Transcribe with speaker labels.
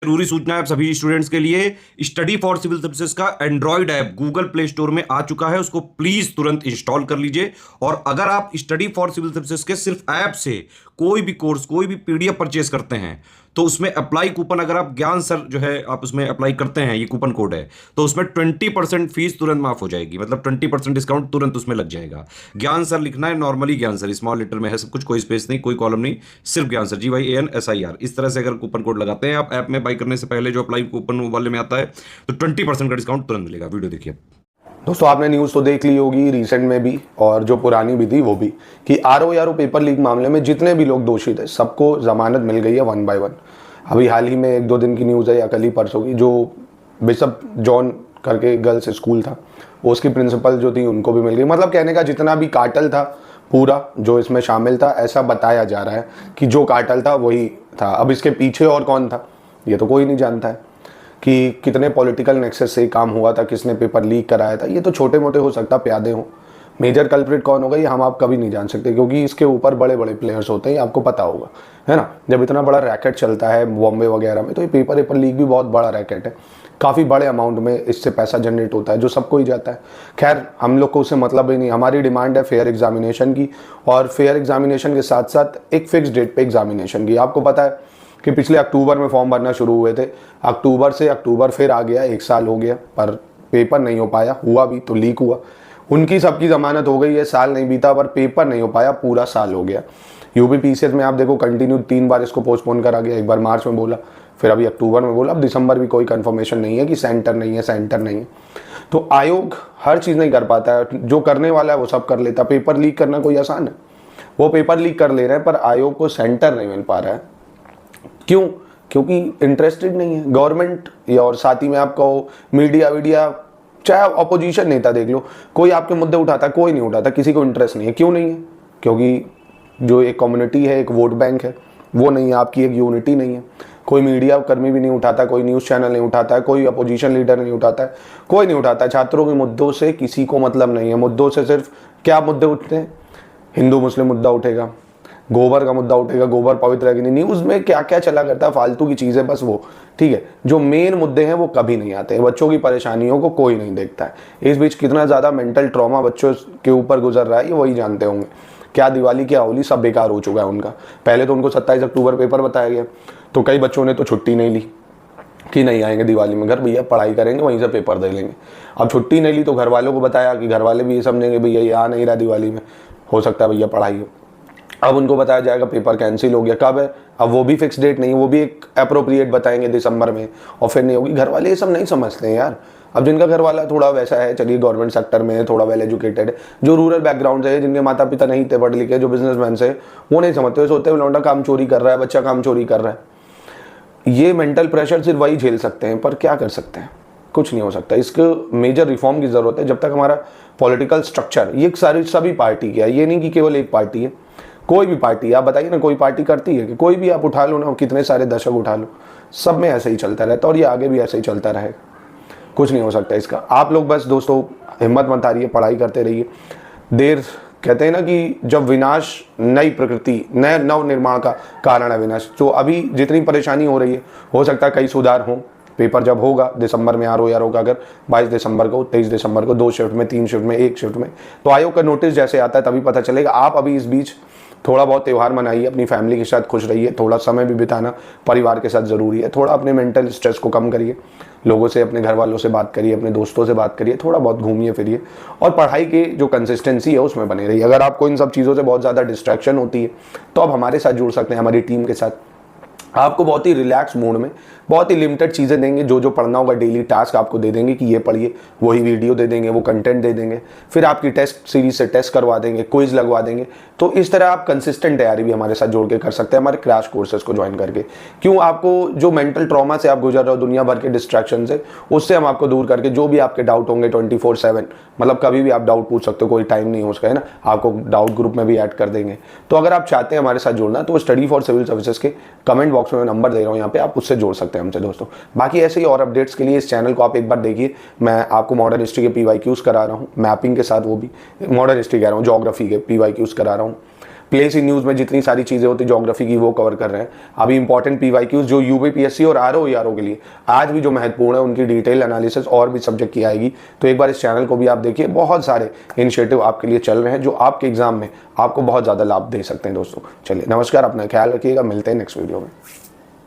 Speaker 1: जरूरी सूचना है आप सभी स्टूडेंट्स के लिए। स्टडी फॉर सिविल सर्विसेज का Android app Google play store में आ चुका है, उसको प्लीज तुरंत इंस्टॉल कर लीजिए। और अगर आप स्टडी फॉर सिविल सर्विसेज के सिर्फ ऐप से कोई भी कोर्स, कोई भी पीडीएफ परचेस करते हैं तो उसमें अप्लाई कूपन, अगर आप ज्ञान सर जो है आप उसमें अप्लाई करते हैं, ये कूपन कोड है, तो उसमें 20% फीस तुरंत माफ हो जाएगी। मतलब 20% डिस्काउंट तुरंत उसमें लग जाएगा। ज्ञान सर लिखना है, नॉर्मली ज्ञान सर स्मॉल लेटर में है सब कुछ, कोई स्पेस नहीं, कोई कॉलम नहीं, सिर्फ ज्ञान सर, GYANSIR। इस तरह से अगर कूपन कोड लगाते हैं आप ऐप में बाई करने से पहले, जो अप्लाई कूपन वाले में आता है, तो 20% का डिस्काउंट तुरंत मिलेगा। वीडियो देखिए।
Speaker 2: दोस्तों, आपने न्यूज़ तो देख ली होगी रिसेंट में भी, और जो पुरानी भी थी वो भी, कि RO पेपर लीक मामले में जितने भी लोग दोषी थे सबको जमानत मिल गई है 1 बाय 1। अभी हाल ही में 1-2 दिन की न्यूज़ है या कल ही परसों की, जो बिशप जॉन करके गर्ल्स स्कूल था, उसकी प्रिंसिपल जो थी उनको भी मिल गई। मतलब कहने का जितना भी कार्टेल था पूरा जो इसमें शामिल था, ऐसा बताया जा रहा है कि जो कार्टेल था वही था। अब इसके पीछे और कौन था ये तो कोई नहीं जानता है, कि कितने पॉलिटिकल नेक्सस से काम हुआ था, किसने पेपर लीक कराया था, ये तो छोटे मोटे हो सकता, प्यादे हों। मेजर कल्प्रिट कौन होगा ये हम आप कभी नहीं जान सकते, क्योंकि इसके ऊपर बड़े बड़े प्लेयर्स होते हैं, आपको पता होगा, है ना। जब इतना बड़ा रैकेट चलता है बॉम्बे वगैरह में, तो ये पेपर लीक भी बहुत बड़ा रैकेट है। काफ़ी बड़े अमाउंट में इससे पैसा जनरेट होता है, जो सबको ही जाता है। खैर, हम लोग को उससे मतलब ही नहीं। हमारी डिमांड है फेयर एग्जामिनेशन की, और फेयर एग्जामिनेशन के साथ साथ एक फिक्स डेट पे एग्जामिनेशन की। आपको पता है कि पिछले अक्टूबर में फॉर्म भरना शुरू हुए थे, अक्टूबर से अक्टूबर फिर आ गया, 1 साल हो गया, पर पेपर नहीं हो पाया। हुआ भी तो लीक हुआ। उनकी सबकी जमानत हो गई है, साल नहीं बीता, पर पेपर नहीं हो पाया, पूरा साल हो गया। UP-PCS में आप देखो कंटिन्यू 3 बार इसको पोस्टपोन करा गया। एक बार मार्च में बोला, फिर अभी अक्टूबर में बोला, अब दिसंबर भी कोई कंफर्मेशन नहीं है कि सेंटर नहीं है, सेंटर नहीं है। तो आयोग हर चीज़ नहीं कर पाता है, जो करने वाला है वो सब कर लेता। पेपर लीक करना कोई आसान है? वो पेपर लीक कर ले रहे हैं, पर आयोग को सेंटर नहीं मिल पा रहा है। क्यों? क्योंकि इंटरेस्टेड नहीं है गवर्नमेंट, या और साथ ही में आपको मीडिया, चाहे अपोजिशन नेता देख लो, कोई आपके मुद्दे उठाता, कोई नहीं उठाता, किसी को इंटरेस्ट नहीं है। क्यों नहीं है? क्योंकि जो एक कम्युनिटी है, एक वोट बैंक है, वो नहीं है, आपकी एक यूनिटी नहीं है। कोई मीडिया कर्मी भी नहीं उठाता, कोई न्यूज़ चैनल नहीं उठाता है, कोई अपोजिशन लीडर नहीं उठाता है, कोई नहीं उठाता है। छात्रों के मुद्दों से किसी को मतलब नहीं है। मुद्दों से सिर्फ क्या मुद्दे उठते हैं? हिंदू मुस्लिम मुद्दा उठेगा, गोबर का मुद्दा उठेगा, गोबर पवित्र है कि नहीं, न्यूज़ में क्या क्या चला करता है, फालतू की चीज़ें, बस वो ठीक है। जो मेन मुद्दे हैं वो कभी नहीं आते हैं। बच्चों की परेशानियों को कोई नहीं देखता है। इस बीच कितना ज़्यादा मेंटल ट्रॉमा बच्चों के ऊपर गुजर रहा है ये वही जानते होंगे। क्या दिवाली, क्या होली, सब बेकार हो चुका है उनका। पहले तो उनको 27 अक्टूबर पेपर बताया गया, तो कई बच्चों ने तो छुट्टी नहीं ली कि नहीं आएंगे दिवाली में घर, भैया पढ़ाई करेंगे, वहीं से पेपर दे लेंगे। अब छुट्टी नहीं ली तो घर वालों को बताया कि घर वाले भी ये समझेंगे भैया ये आ नहीं रहा दिवाली में, हो सकता है भैया पढ़ाई हो। अब उनको बताया जाएगा पेपर कैंसिल हो गया, कब है? अब वो भी फिक्स डेट नहीं है, वो भी एक अप्रोप्रिएट बताएंगे दिसंबर में, और फिर नहीं होगी। घर वाले ये सब नहीं समझते हैं यार। अब जिनका घर वाला थोड़ा वैसा है, चलिए गवर्नमेंट सेक्टर में है, थोड़ा वेल एजुकेटेड है, जो रूरल बैकग्राउंड से है, जिनके माता पिता नहीं थे पढ़े लिखे, जो बिजनेसमैन से, वो नहीं समझते। सोचते हैं लौंडा काम चोरी कर रहा है, बच्चा काम चोरी कर रहा है। ये मेंटल प्रेशर सिर्फ वही झेल सकते हैं, पर क्या कर सकते हैं? कुछ नहीं हो सकता। इसको मेजर रिफॉर्म की जरूरत है। जब तक हमारा पॉलिटिकल स्ट्रक्चर, ये सारी सभी पार्टी की है, ये नहीं कि केवल एक पार्टी है, कोई भी पार्टी, आप बताइए ना, कोई पार्टी करती है कि कोई भी आप उठा लो ना, कितने सारे दशक उठा लो, सब में ऐसे ही चलता रहता है, और ये आगे भी ऐसे ही चलता रहेगा। कुछ नहीं हो सकता इसका। आप लोग बस दोस्तों हिम्मत मत हारिए, पढ़ाई करते रहिए। देर कहते हैं ना कि जब विनाश, नई प्रकृति, नए नव निर्माण का कारण है विनाश। तो अभी जितनी परेशानी हो रही है, हो सकता है कई सुधार हों। पेपर जब होगा दिसंबर में, RO का अगर 22 दिसंबर को, 23 दिसंबर को, 2 शिफ्ट में, 3 शिफ्ट में, 1 शिफ्ट में, तो आयोग का नोटिस जैसे आता है तभी पता चलेगा। आप अभी इस बीच थोड़ा बहुत त्यौहार मनाइए, अपनी फैमिली के साथ खुश रहिए, थोड़ा समय भी बिताना परिवार के साथ ज़रूरी है। थोड़ा अपने मेंटल स्ट्रेस को कम करिए, लोगों से, अपने घर वालों से बात करिए, अपने दोस्तों से बात करिए, थोड़ा बहुत घूमिए फिरिए, और पढ़ाई की जो कंसिस्टेंसी है उसमें बने रहिए। अगर आपको इन सब चीज़ों से बहुत ज़्यादा डिस्ट्रैक्शन होती है तो आप हमारे साथ जुड़ सकते हैं, हमारी टीम के साथ। आपको बहुत ही रिलैक्स मूड में बहुत ही लिमिटेड चीज़ें देंगे, जो पढ़ना होगा, डेली टास्क आपको दे देंगे कि ये पढ़िए, वही वीडियो दे देंगे, वो कंटेंट दे देंगे, फिर आपकी टेस्ट सीरीज से टेस्ट करवा देंगे, क्विज लगवा देंगे। तो इस तरह आप कंसिस्टेंट तैयारी भी हमारे साथ जोड़ के कर सकते हैं, हमारे क्रैश कोर्सेज को ज्वाइन करके। क्यों? आपको जो मेंटल ट्रॉमा से आप गुजर रहे हो, दुनिया भर के डिस्ट्रैक्शन से, उससे हम आपको दूर करके, जो भी आपके डाउट होंगे 24/7, मतलब कभी भी आप डाउट पूछ सकते हो, कोई टाइम नहीं हो उसका, है ना, आपको डाउट ग्रुप में भी ऐड कर देंगे। तो अगर आप चाहते हैं हमारे साथ जुड़ना, तो स्टडी फॉर सिविल सर्विसेज के कमेंट बॉक्स में नंबर दे रहा हूँ यहाँ पे, आप उससे जुड़ सकते हैं हमसे दोस्तों। बाकी ऐसे ही और अपडेट्स के लिए इस चैनल को आप एक बार देखिए। मैं आपको मॉडर्न हिस्ट्री के PYQs करा रहा हूँ, मैपिंग के साथ, वो भी मॉडर्न हिस्ट्री कह रहा हूँ, ज्योग्राफी के PYQs करा रहा हूँ। प्लेस इन न्यूज़ में जितनी सारी चीज़ें होती ज्योग्राफी की वो कवर कर रहे हैं। अभी इंपॉर्टेंट PYQs जो UPPSC और RO के लिए आज भी जो महत्वपूर्ण है उनकी डिटेल एनालिसिस और भी सब्जेक्ट की आएगी। तो एक बार इस चैनल को भी आप देखिए, बहुत सारे इनिशिएटिव आपके लिए चल रहे हैं जो आपके एग्जाम में आपको बहुत ज़्यादा लाभ दे सकते हैं दोस्तों। चलिए नमस्कार, अपना ख्याल रखिएगा, मिलते हैं नेक्स्ट वीडियो में।